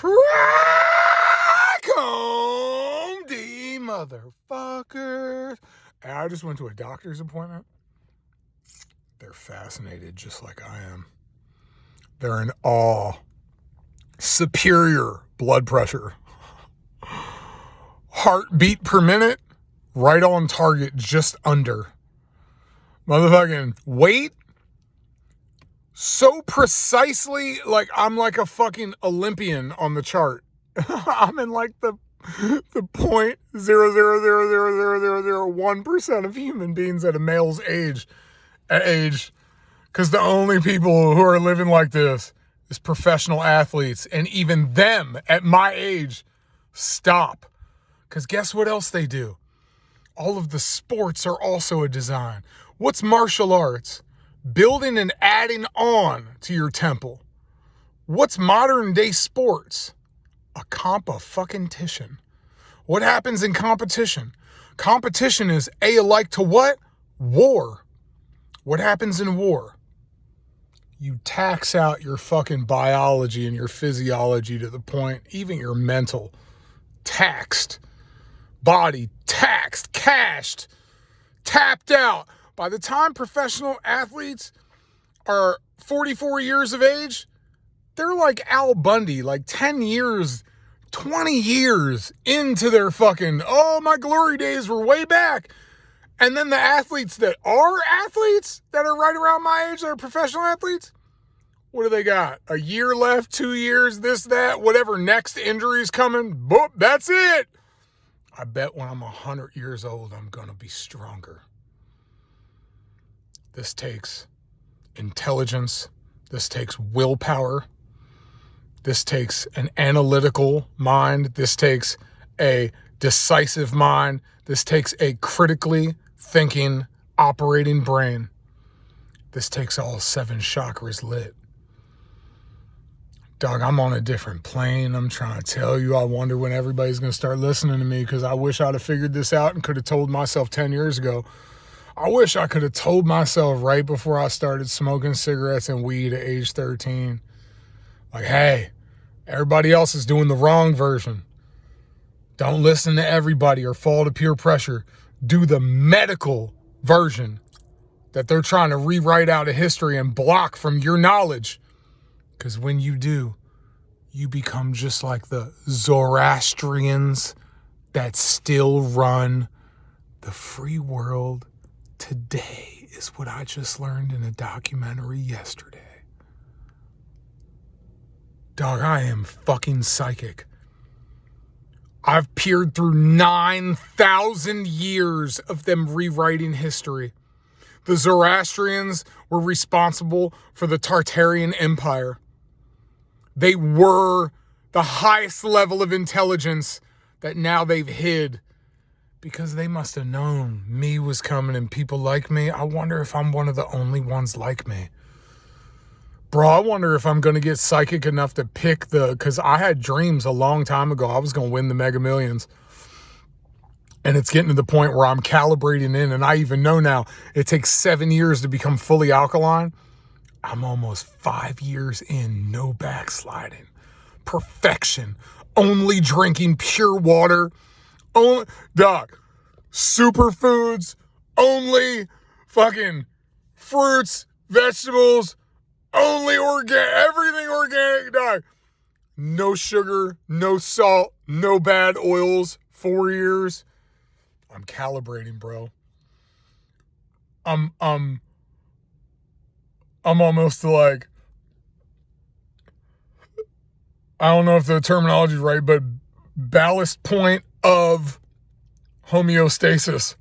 Crack on the motherfuckers. And I just went to a doctor's appointment. They're fascinated just like I am. They're in awe. Superior blood pressure. Heartbeat per minute, right on target, just under. Motherfucking weight, so precisely, like I'm like a fucking Olympian on the chart. I'm in like the 0.0000001% of human beings at a male's age, because the only people who are living like this is professional athletes, and even them at my age stop. Because guess what else they do? All of the sports are also a design. What's martial arts? Building and adding on to your temple. What's modern day sports? A fucking-tition. What happens in competition? Competition is alike to what? War. What happens in war? You tax out your fucking biology and your physiology to the point, even your mental, taxed. Body taxed, cashed, tapped out. By the time professional athletes are 44 years of age, they're like Al Bundy, like 10 years, 20 years into their fucking, oh, my glory days were way back. And then the athletes that are right around my age, that are professional athletes, what do they got? A year left, 2 years, this, that, whatever next injury's coming, boop, that's it. I bet when I'm 100 years old, I'm going to be stronger. This takes intelligence. This takes willpower. This takes an analytical mind. This takes a decisive mind. This takes a critically thinking, operating brain. This takes all 7 chakras lit. Dog, I'm on a different plane. I'm trying to tell you, I wonder when everybody's going to start listening to me, because I wish I'd have figured this out and could have told myself 10 years ago. I wish I could have told myself right before I started smoking cigarettes and weed at age 13. Like, hey, everybody else is doing the wrong version. Don't listen to everybody or fall to peer pressure. Do the medical version that they're trying to rewrite out of history and block from your knowledge. Because when you do, you become just like the Zoroastrians that still run the free world today, is what I just learned in a documentary yesterday. Dog, I am fucking psychic. I've peered through 9,000 years of them rewriting history. The Zoroastrians were responsible for the Tartarian Empire. They were the highest level of intelligence that now they've hid, because they must have known me was coming and people like me. I wonder if I'm one of the only ones like me. Bro, I wonder if I'm going to get psychic enough to pick because I had dreams a long time ago I was going to win the Mega Millions. And it's getting to the point where I'm calibrating in, and I even know now it takes 7 years to become fully alkaline. I'm almost 5 years in, no backsliding. Perfection. Only drinking pure water. Dog, superfoods. Only fucking fruits, vegetables. Only everything organic, dog. No sugar, no salt, no bad oils. 4 years. I'm calibrating, bro. I'm almost like, I don't know if the terminology is right, but ballast point of homeostasis.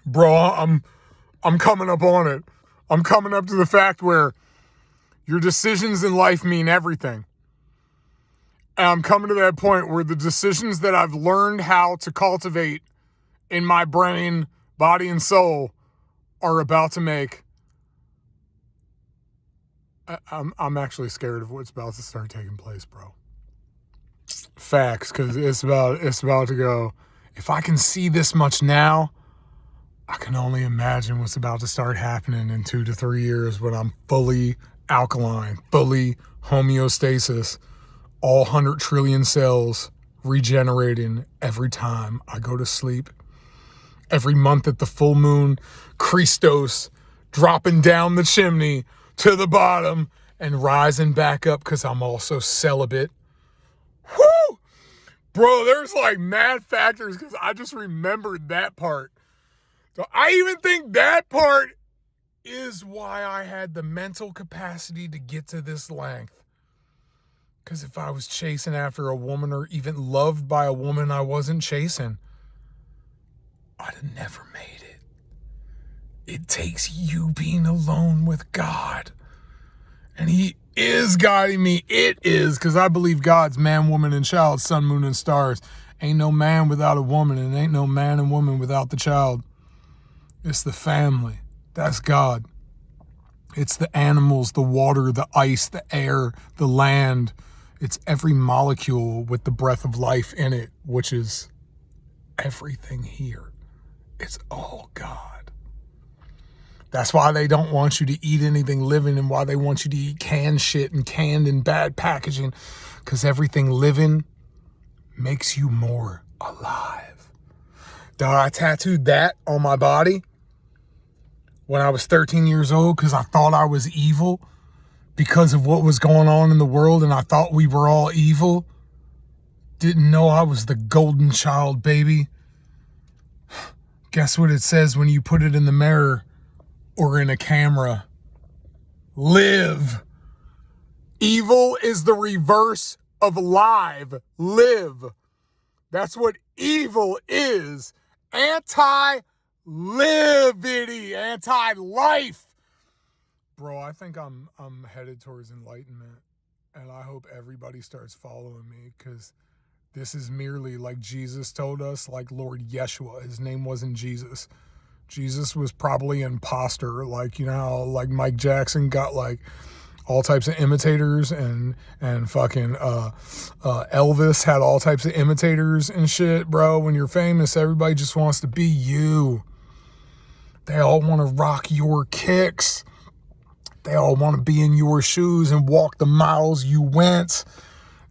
Bro, I'm coming up on it. I'm coming up to the fact where your decisions in life mean everything. And I'm coming to that point where the decisions that I've learned how to cultivate in my brain, body, and soul are about to make. I'm actually scared of what's about to start taking place, bro. Facts, because it's about to go. If I can see this much now, I can only imagine what's about to start happening in 2 to 3 years when I'm fully alkaline, fully homeostasis, all 100 trillion cells regenerating every time I go to sleep. Every month at the full moon, Christos dropping down the chimney to the bottom and rising back up because I'm also celibate. Woo! Bro, there's like mad factors because I just remembered that part. So I even think that part is why I had the mental capacity to get to this length. Because if I was chasing after a woman or even loved by a woman I wasn't chasing, I'd have never made it. It takes you being alone with God. And He is guiding me. It is, because I believe God's man, woman, and child, sun, moon, and stars. Ain't no man without a woman, and ain't no man and woman without the child. It's the family. That's God. It's the animals, the water, the ice, the air, the land. It's every molecule with the breath of life in it, which is everything here. It's all God. That's why they don't want you to eat anything living and why they want you to eat canned shit and canned and bad packaging, because everything living makes you more alive. Dog, I tattooed that on my body when I was 13 years old because I thought I was evil because of what was going on in the world, and I thought we were all evil. Didn't know I was the golden child, baby. Guess what it says when you put it in the mirror or in a camera? Live. Evil is the reverse of live. Live. That's what evil is. Anti-livity. Anti-life. Bro, I think I'm headed towards enlightenment, and I hope everybody starts following me, because this is merely like Jesus told us, like Lord Yeshua. His name wasn't Jesus. Jesus was probably an imposter, like, you know how like Mike Jackson got like all types of imitators, and fucking Elvis had all types of imitators and shit, bro. When you're famous, everybody just wants to be you. They all want to rock your kicks. They all want to be in your shoes and walk the miles you went.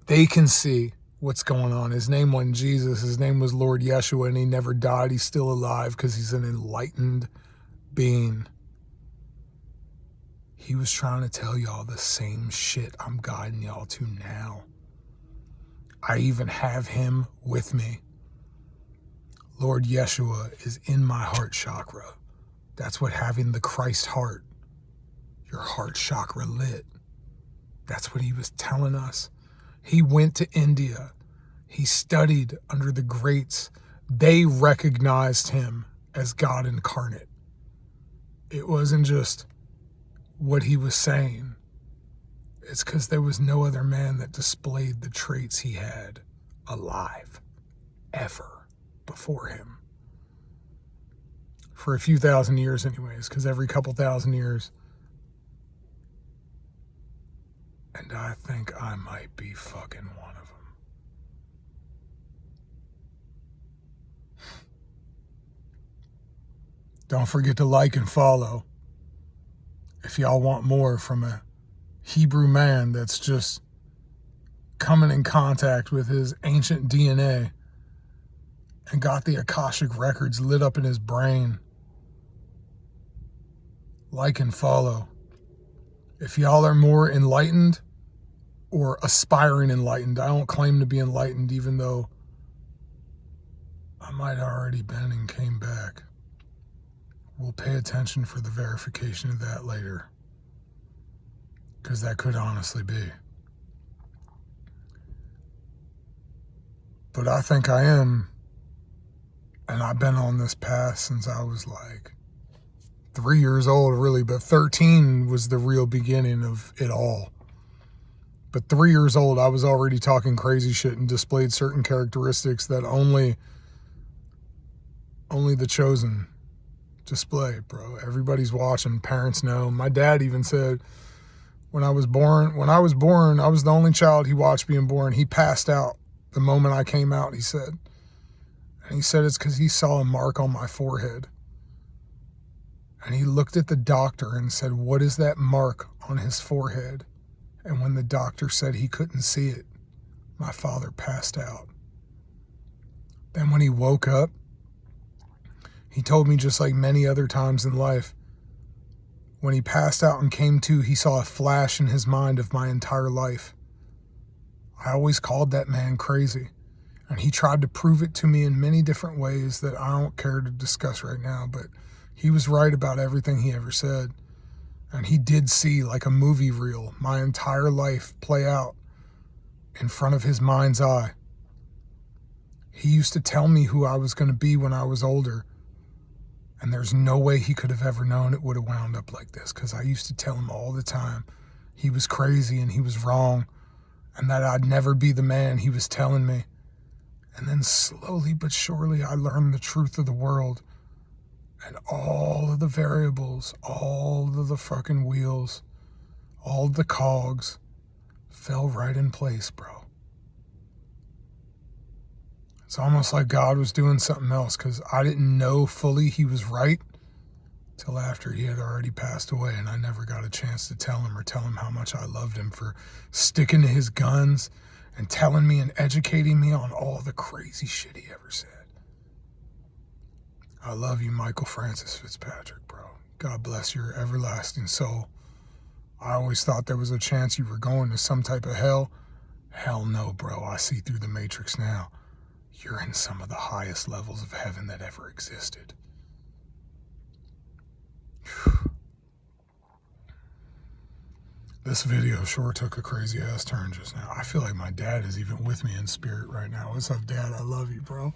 They can see what's going on. His name wasn't Jesus. His name was Lord Yeshua, and He never died. He's still alive because He's an enlightened being. He was trying to tell y'all the same shit I'm guiding y'all to now. I even have Him with me. Lord Yeshua is in my heart chakra. That's what having the Christ heart, your heart chakra lit. That's what He was telling us. He went to India. He studied under the greats. They recognized Him as God incarnate. It wasn't just what He was saying. It's because there was no other man that displayed the traits He had alive, ever, before Him. For a few thousand years anyways, because every couple thousand years, and I think I might be fucking one of them. Don't forget to like and follow if y'all want more from a Hebrew man that's just coming in contact with his ancient DNA and got the Akashic records lit up in his brain. Like and follow. If y'all are more enlightened or aspiring enlightened, I don't claim to be enlightened, even though I might have already been and came back. We'll pay attention for the verification of that later, because that could honestly be. But I think I am, and I've been on this path since I was like 3 years old, really, but 13 was the real beginning of it all. But 3 years old, I was already talking crazy shit and displayed certain characteristics that only the chosen display, bro. Everybody's watching. Parents know. My dad even said when I was born, I was the only child he watched being born. He passed out the moment I came out, he said. And he said it's because he saw a mark on my forehead. And he looked at the doctor and said, "What is that mark on his forehead?" And when the doctor said he couldn't see it, my father passed out. Then when he woke up, he told me, just like many other times in life, when he passed out and came to, he saw a flash in his mind of my entire life. I always called that man crazy, and he tried to prove it to me in many different ways that I don't care to discuss right now, but he was right about everything he ever said. And he did see, like a movie reel, my entire life play out in front of his mind's eye. He used to tell me who I was going to be when I was older, and there's no way he could have ever known it would have wound up like this, because I used to tell him all the time he was crazy and he was wrong, and that I'd never be the man he was telling me. And then slowly but surely I learned the truth of the world, and all of the variables, all of the fucking wheels, all of the cogs fell right in place, bro. It's almost like God was doing something else, because I didn't know fully he was right till after he had already passed away, and I never got a chance to tell him or tell him how much I loved him for sticking to his guns and telling me and educating me on all the crazy shit he ever said. I love you, Michael Francis Fitzpatrick, bro. God bless your everlasting soul. I always thought there was a chance you were going to some type of hell. Hell no, bro. I see through the matrix now. You're in some of the highest levels of heaven that ever existed. This video sure took a crazy ass turn just now. I feel like my dad is even with me in spirit right now. What's up, Dad? I love you, bro.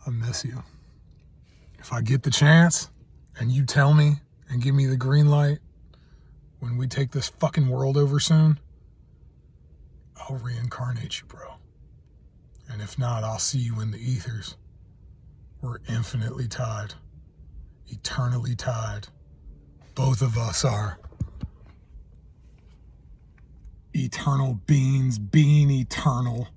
I miss you. If I get the chance and you tell me and give me the green light when we take this fucking world over soon, I'll reincarnate you, bro. And if not, I'll see you in the ethers. We're infinitely tied. Eternally tied. Both of us are. Eternal beings, being eternal.